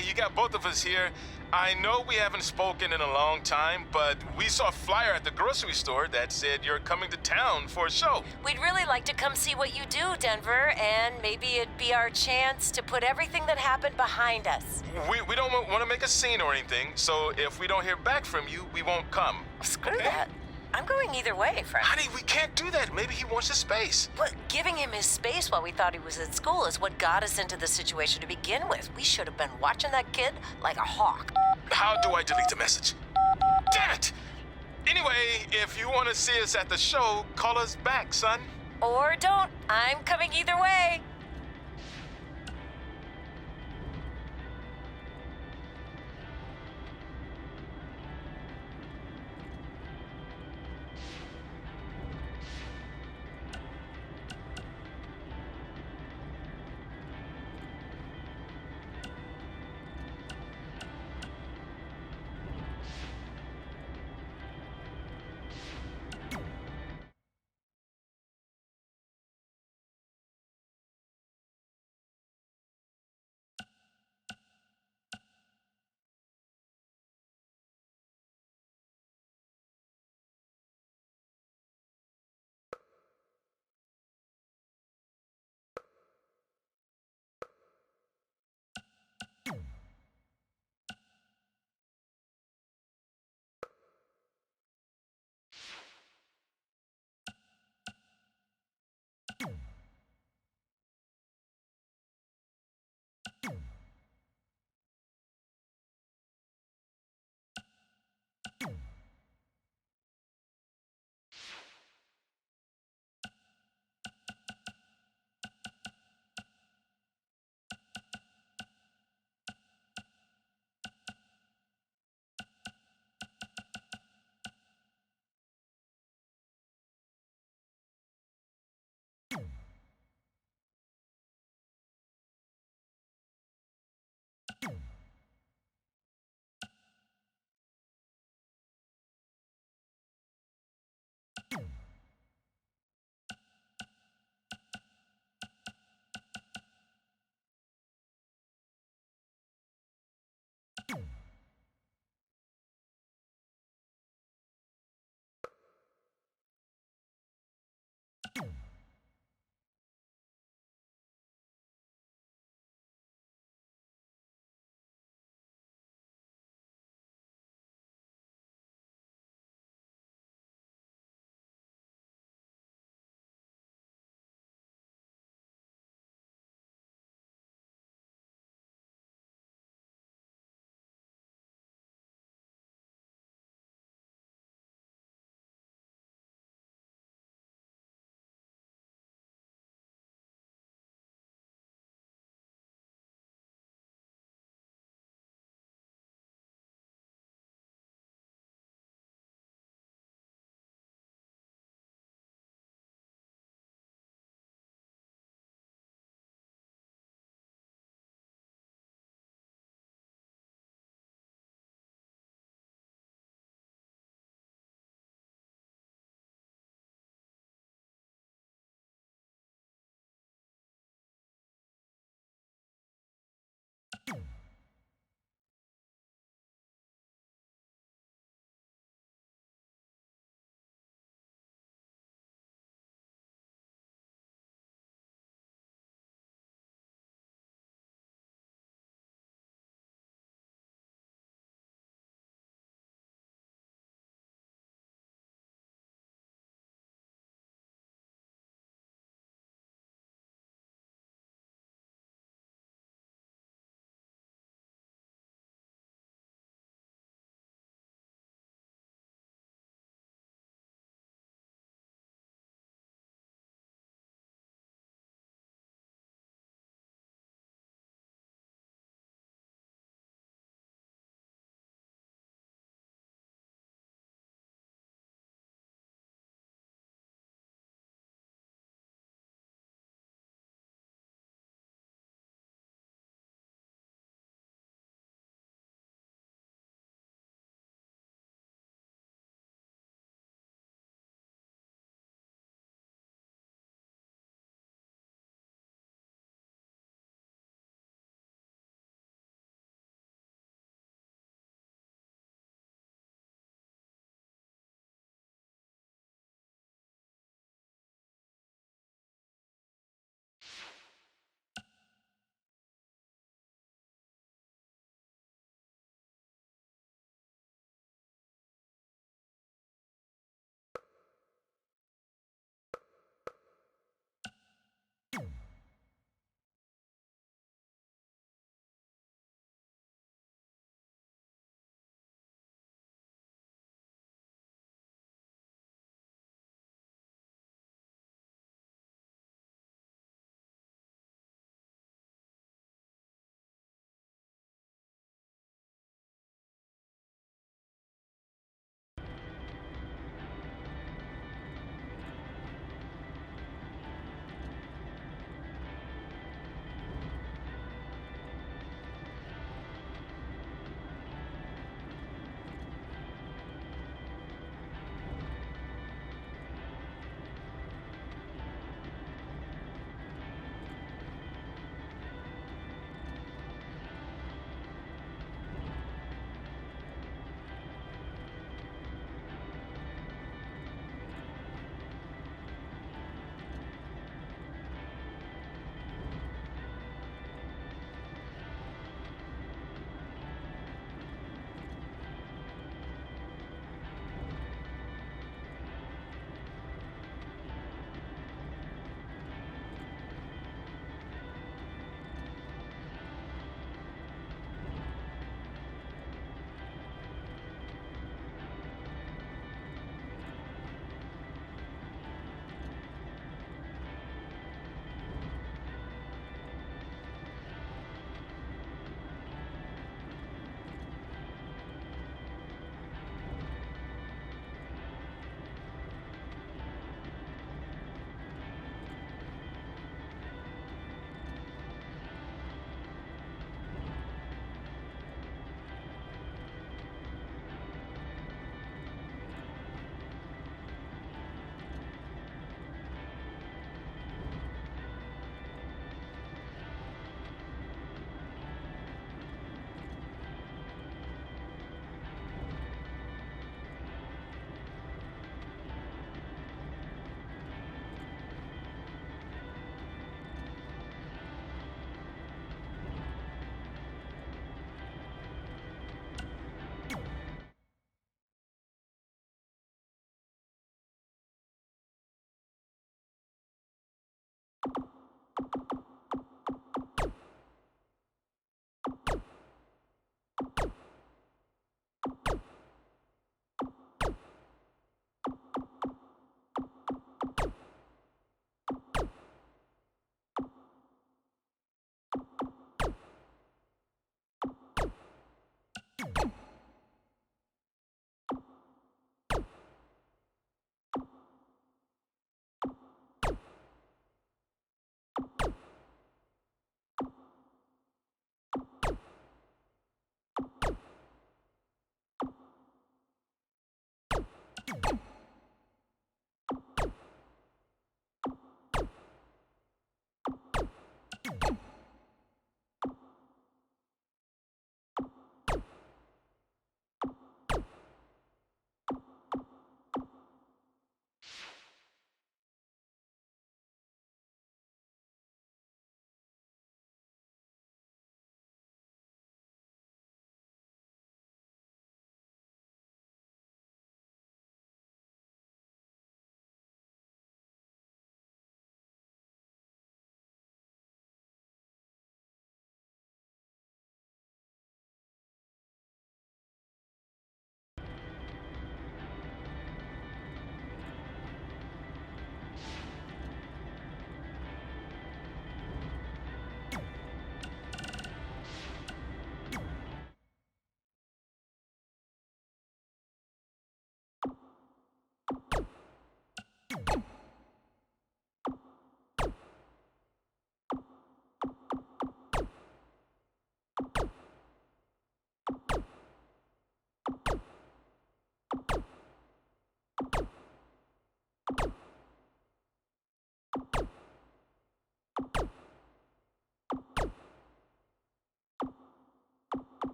Hey, you got both of us here. I know we haven't spoken in a long time, but we saw a flyer at the grocery store that said you're coming to town for a show. We'd really like to come see what you do, Denver, and maybe it'd be our chance to put everything that happened behind us. We don't want to make a scene or anything, so if we don't hear back from you, we won't come. Screw that. I'm going either way, Frank. Honey, we can't do that. Maybe he wants his space. But giving him his space while we thought he was at school is what got us into the situation to begin with. We should have been watching that kid like a hawk. How do I delete the message? Damn it! Anyway, if you want to see us at the show, call us back, son. Or don't. I'm coming either way.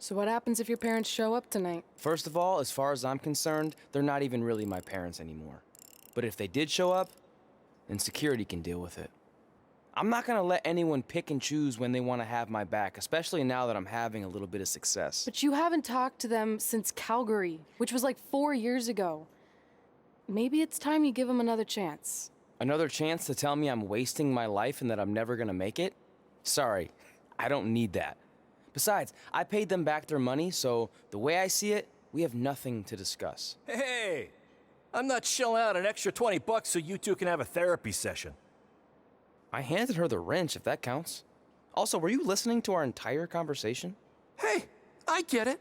So what happens if your parents show up tonight? First of all, as far as I'm concerned, they're not even really my parents anymore. But if they did show up, then security can deal with it. I'm not gonna let anyone pick and choose when they want to have my back, especially now that I'm having a little bit of success. But you haven't talked to them since Calgary, which was like 4 years ago. Maybe it's time you give them another chance. Another chance to tell me I'm wasting my life and that I'm never gonna make it? Sorry, I don't need that. Besides, I paid them back their money, so the way I see it, we have nothing to discuss. Hey, I'm not shelling out an extra $20 so you two can have a therapy session. I handed her the wrench, if that counts. Also, were you listening to our entire conversation? Hey, I get it.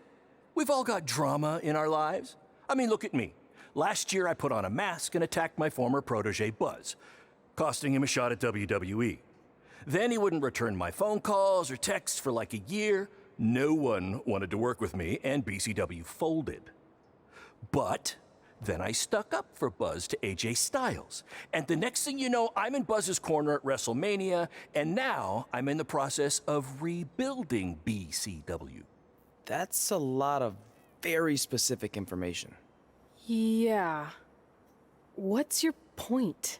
We've all got drama in our lives. I mean, look at me. Last year, I put on a mask and attacked my former protege, Buzz, costing him a shot at WWE. Then he wouldn't return my phone calls or texts for like a year. No one wanted to work with me, and BCW folded. But then I stuck up for Buzz to AJ Styles. And the next thing you know, I'm in Buzz's corner at WrestleMania, and now I'm in the process of rebuilding BCW. That's a lot of very specific information. Yeah. What's your point?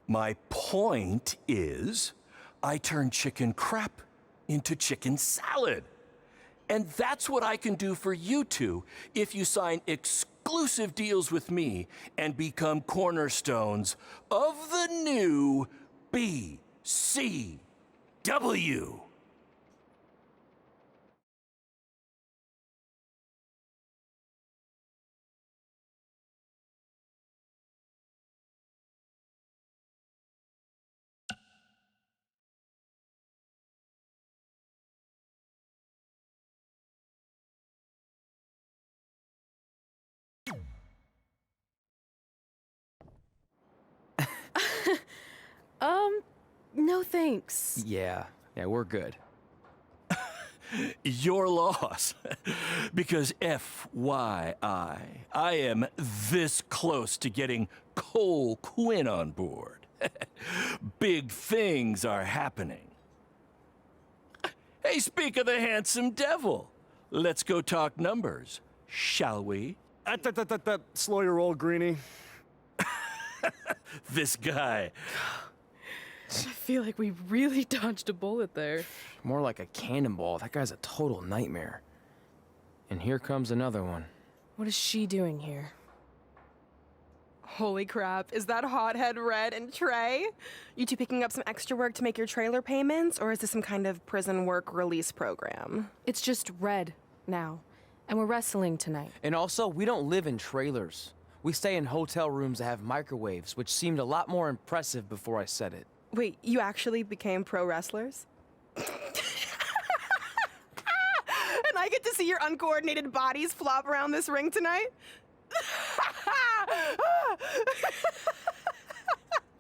My point is, I turned chicken crap into chicken salad. And that's what I can do for you two if you sign exclusive deals with me and become cornerstones of the new BCW. No thanks. Yeah, we're good. Your loss. Because FYI, I am this close to getting Cole Quinn on board. Big things are happening. Hey, speak of the handsome devil. Let's go talk numbers, shall we? Slow your roll, Greenie. This guy. I feel like we really dodged a bullet there. More like a cannonball. That guy's a total nightmare. And here comes another one. What is she doing here? Holy crap, is that hothead Red and Trey? You two picking up some extra work to make your trailer payments, or is this some kind of prison work release program? It's just Red now. And we're wrestling tonight. And also, we don't live in trailers. We stay in hotel rooms that have microwaves, which seemed a lot more impressive before I said it. Wait, you actually became pro wrestlers? And I get to see your uncoordinated bodies flop around this ring tonight?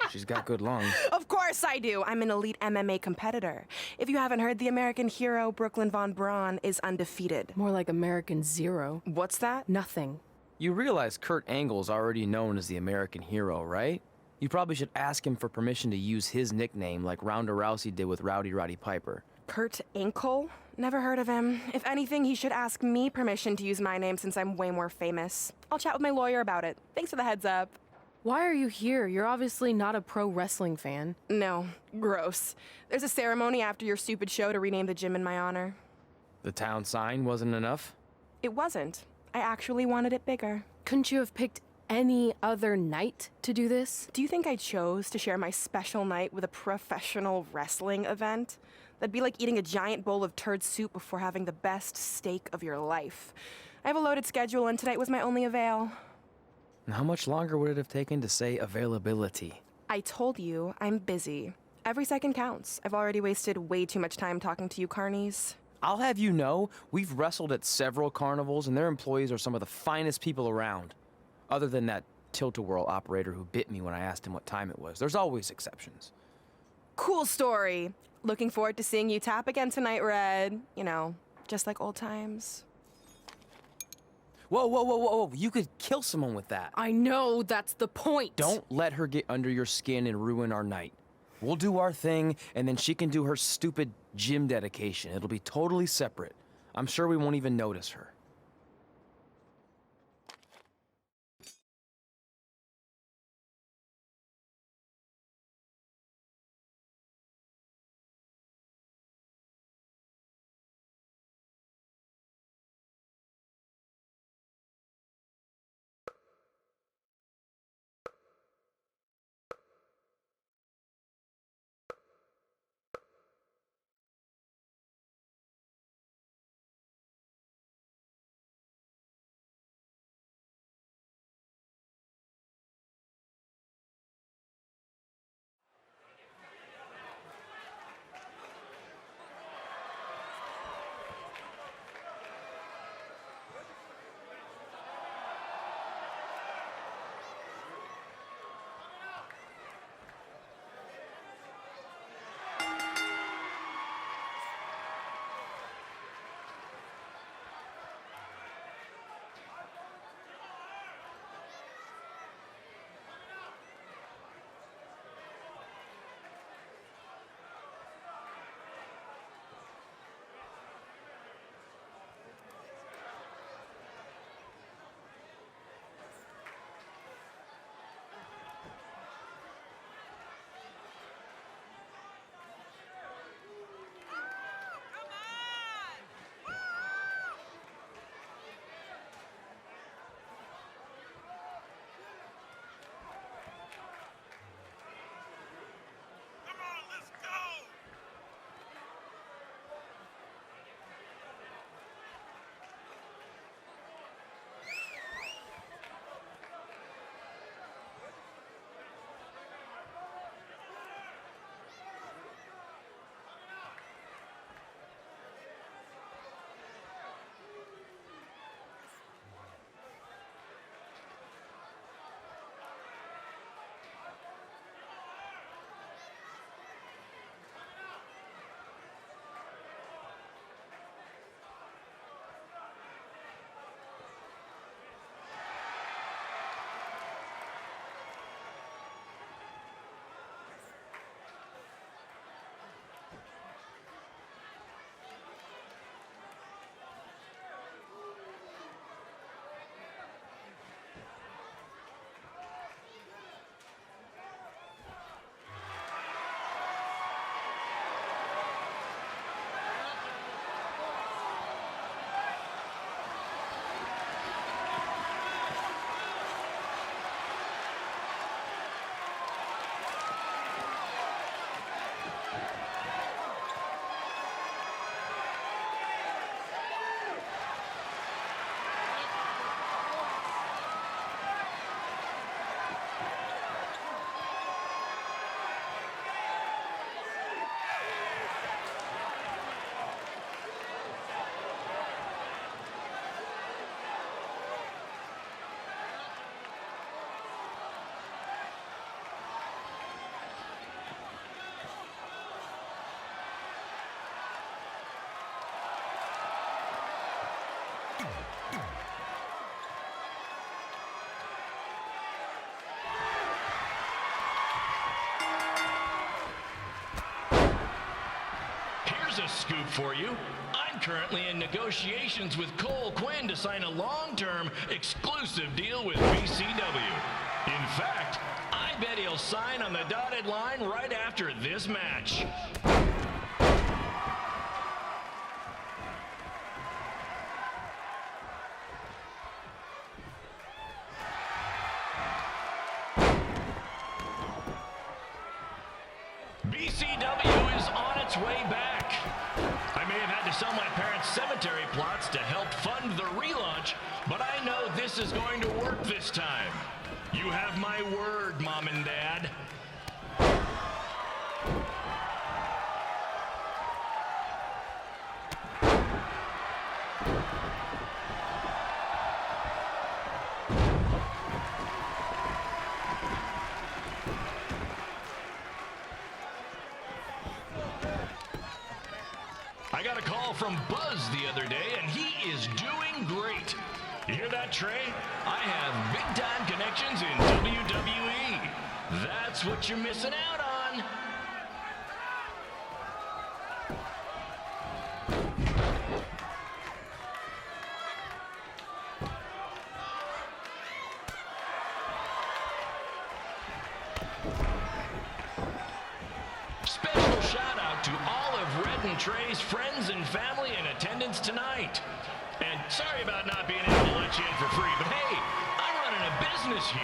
She's got good lungs. Of course I do. I'm an elite MMA competitor. If you haven't heard, the American hero Brooklyn Von Braun is undefeated. More like American Zero. What's that? Nothing. You realize Kurt Angle's already known as the American hero, right? You probably should ask him for permission to use his nickname like Ronda Rousey did with Rowdy Roddy Piper. Kurt Angle? Never heard of him. If anything, he should ask me permission to use my name since I'm way more famous. I'll chat with my lawyer about it. Thanks for the heads up. Why are you here? You're obviously not a pro wrestling fan. No, gross. There's a ceremony after your stupid show to rename the gym in my honor. The town sign wasn't enough? It wasn't. I actually wanted it bigger. Couldn't you have picked any other night to do this? Do you think I chose to share my special night with a professional wrestling event? That'd be like eating a giant bowl of turd soup before having the best steak of your life. I have a loaded schedule, and tonight was my only avail. And how much longer would it have taken to say availability? I told you, I'm busy. Every second counts. I've already wasted way too much time talking to you carnies. I'll have you know, we've wrestled at several carnivals, and their employees are some of the finest people around. Other than that tilt-a-whirl operator who bit me when I asked him what time it was. There's always exceptions. Cool story. Looking forward to seeing you tap again tonight, Red. You know, just like old times. Whoa. You could kill someone with that. I know, that's the point. Don't let her get under your skin and ruin our night. We'll do our thing, and then she can do her stupid gym dedication. It'll be totally separate. I'm sure we won't even notice her. Here's a scoop for you. I'm currently in negotiations with Cole Quinn to sign a long-term, exclusive deal with BCW. In fact, I bet he'll sign on the dotted line right after this match. BCW is on its way back. I may have had to sell my parents' cemetery plots to help fund the relaunch, but I know this is going to work this time. You have my word, Mom and Dad. I got a call from Buzz the other day, and he is doing great. You hear that, Trey? I have big-time connections in WWE. That's what you're missing out on. Special shout out to all of Red and Trey's friends and family in attendance tonight. And sorry about not being able to let you in for free, but hey, I'm running a business here.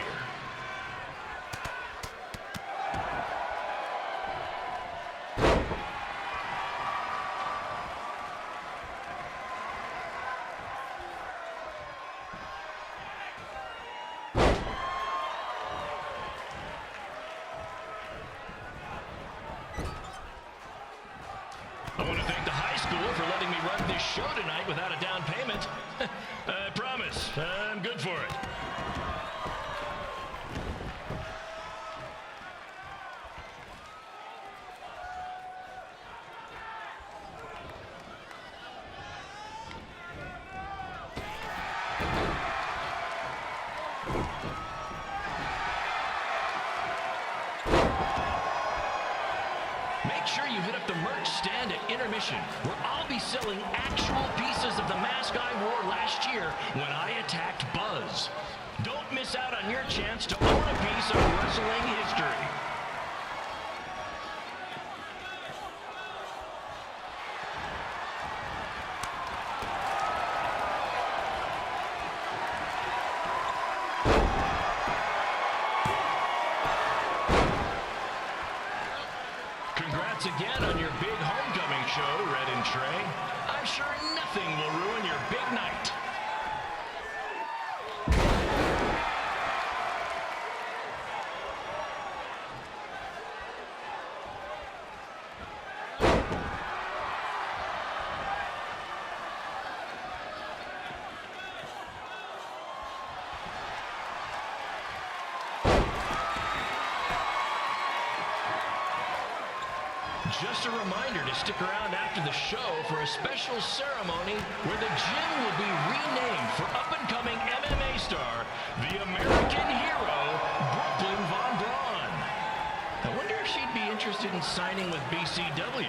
I want to thank the high school for letting me run this show tonight without a down payment. I promise, I'm good for it. Make sure you hit up the merch stand at intermission, where I'll be selling actual pieces of the mask I wore last year when I attacked Buzz. Don't miss out on your chance to own a piece of wrestling history. Congrats again on your big homecoming show, Red and Trey. I'm sure nothing will ruin your big night. Just a reminder to stick around after the show for a special ceremony where the gym will be renamed for up-and-coming MMA star, the American hero, Brooklyn Von Braun. I wonder if she'd be interested in signing with BCW.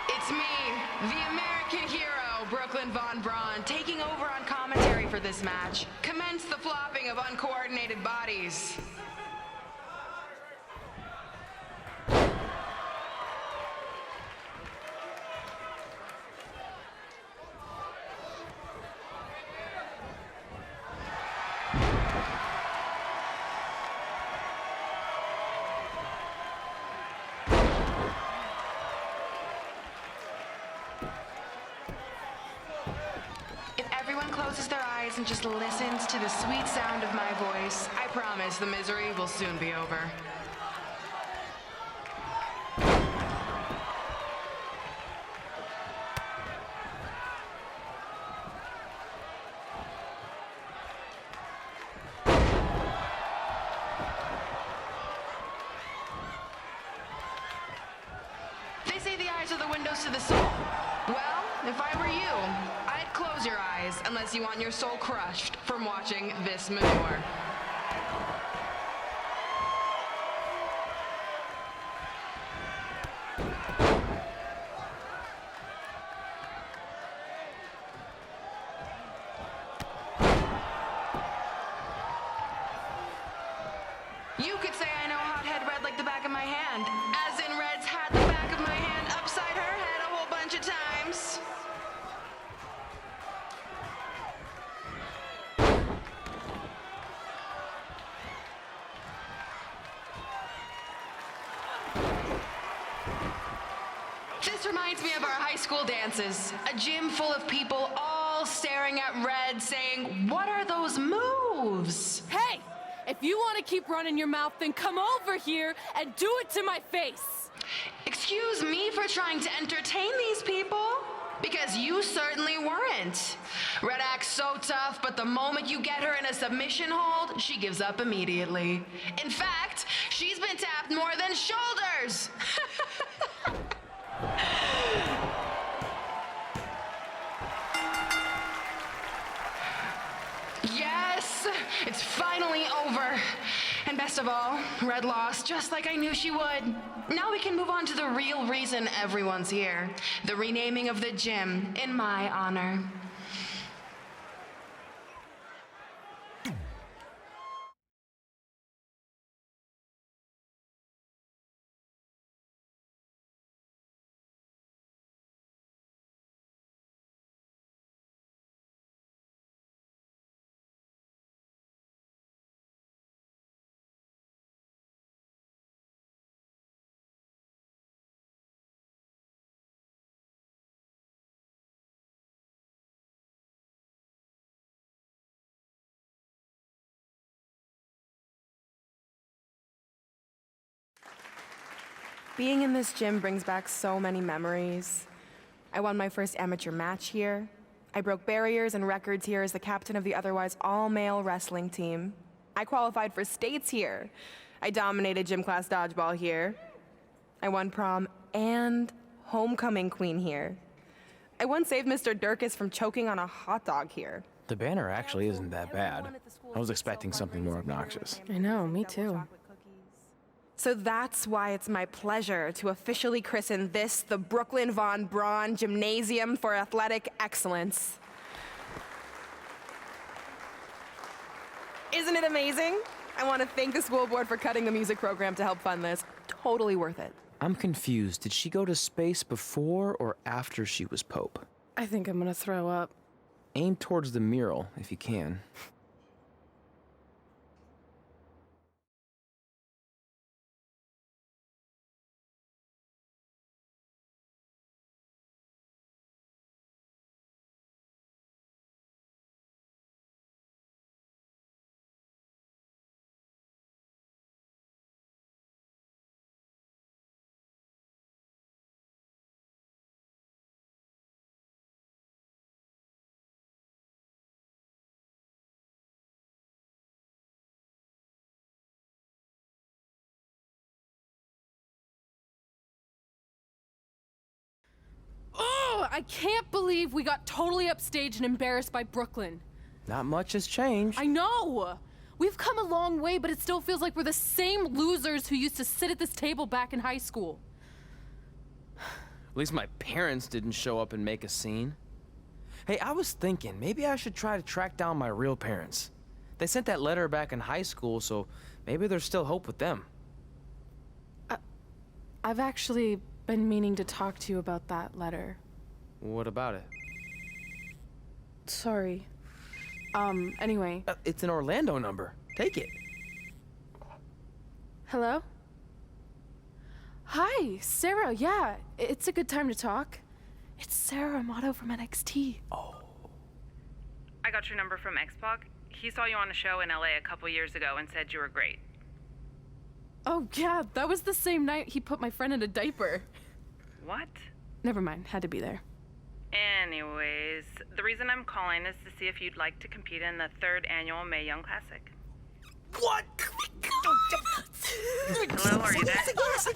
It's me, the American hero, Brooklyn Von Braun, taking over on commentary for this match. Commence the flopping of uncoordinated bodies. Everyone closes their eyes and just listens to the sweet sound of my voice. I promise the misery will soon be over. They say the eyes are the windows to the soul. Well, if I were you, I'd close your eyes unless you want your soul crushed from watching this manure. You could say I know hothead red like the back of my hand, as in Red's had the back of my hand upside her head a whole bunch of times. This reminds me of our high school dances. A gym full of people all staring at Red saying, "What are those moves?" Hey! If you want to keep running your mouth, then come over here and do it to my face! Excuse me for trying to entertain these people? Because you certainly weren't. Red acts so tough, but the moment you get her in a submission hold, she gives up immediately. In fact, she's been tapped more than shoulders. Yes, it's finally over. And best of all, Red lost just like I knew she would. Now we can move on to the real reason everyone's here. The renaming of the gym in my honor. Being in this gym brings back so many memories. I won my first amateur match here. I broke barriers and records here as the captain of the otherwise all-male wrestling team. I qualified for states here. I dominated gym class dodgeball here. I won prom and homecoming queen here. I once saved Mr. Durkis from choking on a hot dog here. The banner actually isn't that bad. I was expecting something more obnoxious. I know, me too. So that's why it's my pleasure to officially christen this the Brooklyn Von Braun Gymnasium for Athletic Excellence. Isn't it amazing? I want to thank the school board for cutting the music program to help fund this. Totally worth it. I'm confused. Did she go to space before or after she was Pope? I think I'm gonna throw up. Aim towards the mural if you can. I can't believe we got totally upstaged and embarrassed by Brooklyn. Not much has changed. I know! We've come a long way, but it still feels like we're the same losers who used to sit at this table back in high school. At least my parents didn't show up and make a scene. Hey, I was thinking, maybe I should try to track down my real parents. They sent that letter back in high school, so maybe there's still hope with them. I've actually been meaning to talk to you about that letter. What about it? Sorry. Anyway. It's an Orlando number. Take it. Hello? Hi, Sarah. Yeah, it's a good time to talk. It's Sarah Amato from NXT. Oh. I got your number from X-Pac. He saw you on a show in LA a couple years ago and said you were great. Oh, yeah, that was the same night he put my friend in a diaper. What? Never mind, had to be there. Anyways, the reason I'm calling is to see if you'd like to compete in the 3rd annual Mae Young Classic. What? Hello, are you there?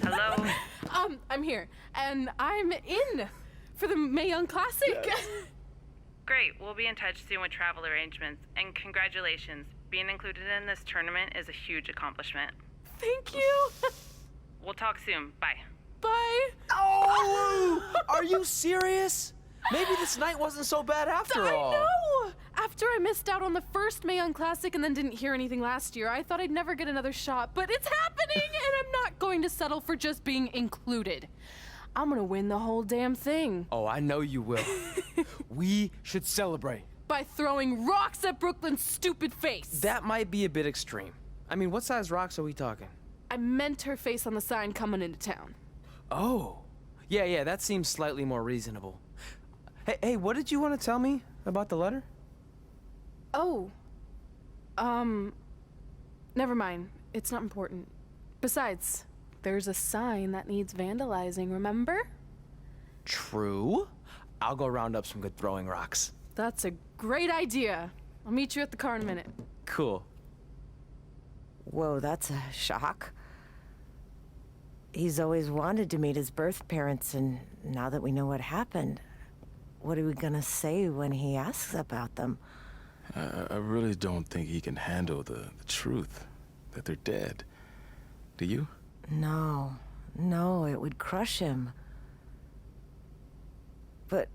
Hello? I'm here, and I'm in for the Mae Young Classic. Great, we'll be in touch soon with travel arrangements, and congratulations. Being included in this tournament is a huge accomplishment. Thank you. We'll talk soon. Bye. Bye. Oh! Are you serious? Maybe this night wasn't so bad after all. I know! After I missed out on the first Mae Young Classic and then didn't hear anything last year, I thought I'd never get another shot, but it's happening, and I'm not going to settle for just being included. I'm gonna win the whole damn thing. Oh, I know you will. We should celebrate. By throwing rocks at Brooklyn's stupid face. That might be a bit extreme. I mean, what size rocks are we talking? I meant her face on the sign coming into town. Oh. Yeah, that seems slightly more reasonable. Hey, what did you want to tell me about the letter? Oh. Never mind. It's not important. Besides, there's a sign that needs vandalizing, remember? True. I'll go round up some good throwing rocks. That's a great idea. I'll meet you at the car in a minute. Cool. Whoa, that's a shock. He's always wanted to meet his birth parents, and now that we know what happened, what are we gonna say when he asks about them? I really don't think he can handle the truth, that they're dead. Do you? No, it would crush him. But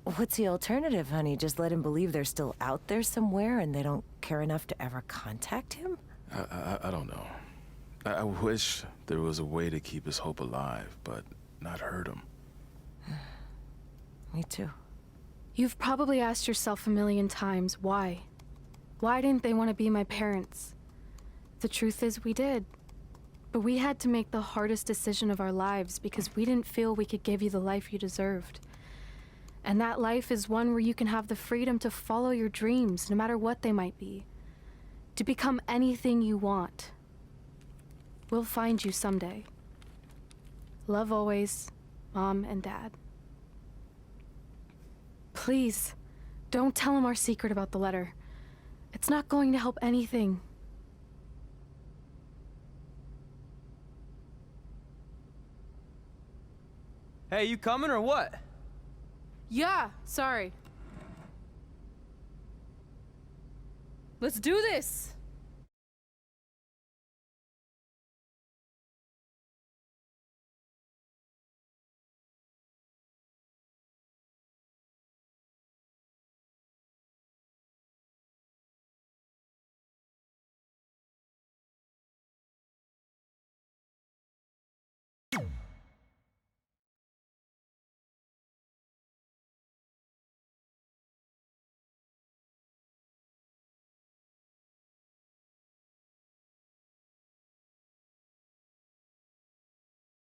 what's the alternative, honey? Just let him believe they're still out there somewhere and they don't care enough to ever contact him? I don't know. I wish there was a way to keep his hope alive, but not hurt him. Me too. You've probably asked yourself a million times, why? Why didn't they want to be my parents? The truth is, we did. But we had to make the hardest decision of our lives because we didn't feel we could give you the life you deserved. And that life is one where you can have the freedom to follow your dreams, no matter what they might be. To become anything you want. We'll find you someday. Love always, Mom and Dad. Please, don't tell him our secret about the letter. It's not going to help anything. Hey, you coming or what? Yeah, sorry. Let's do this!